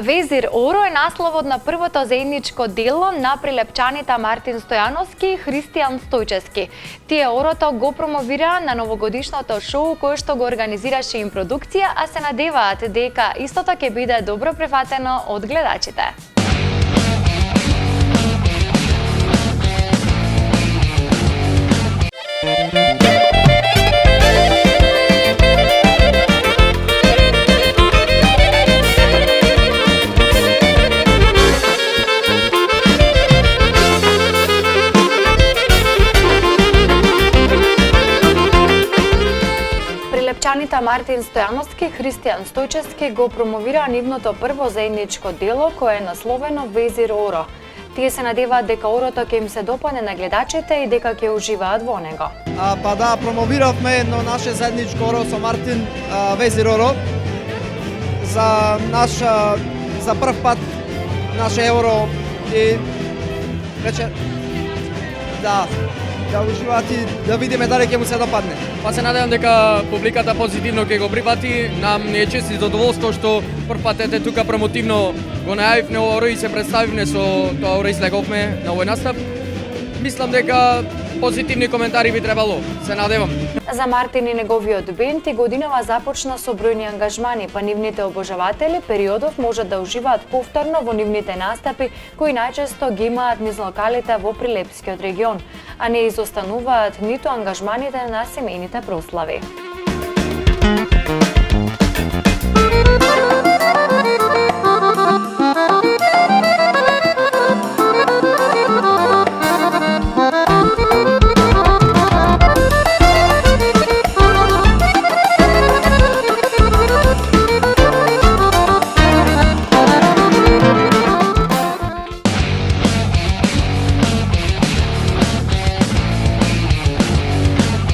Везир Оро е насловот на првото заедничко дело на прилепчаните Мартин Стојановски и Христијан Стојчевски. Тие Орото го промовираа на новогодишното шоу кое што го организираше им продукција, а се надеваат дека истото ќе биде добро прифатено од гледачите. Прилепчаните Мартин Стојановски и Христијан Стојчевски го промовираа нивното прво заедничко дело кое е насловено Везир Оро. Тие се надеваат дека Орото ќе им се допадне на гледачите и дека ќе уживаат во него. Па да, промовиравме едно наше заедничко Оро со Мартин Везир Оро. За прв пат наше Евро и рече да уживаат и да видиме дали ќе му се допадне. Па се надевам дека публиката позитивно ќе го прифати. Нам ни е чест и задоволство што прв пат ете тука промотивно го најавивме Оро и се представивме со тоа Оро излеговме на овој настап. Мислам дека позитивни коментари би требало. Се надевам. За Мартин и неговиот бенд и годинава започна со бројни ангажмани, па нивните обожаватели периодов можат да уживаат повторно во нивните настапи кои најчесто ги имаат низ локалите во Прилепскиот регион, а не изостануваат ниту ангажманите на семејните прослави.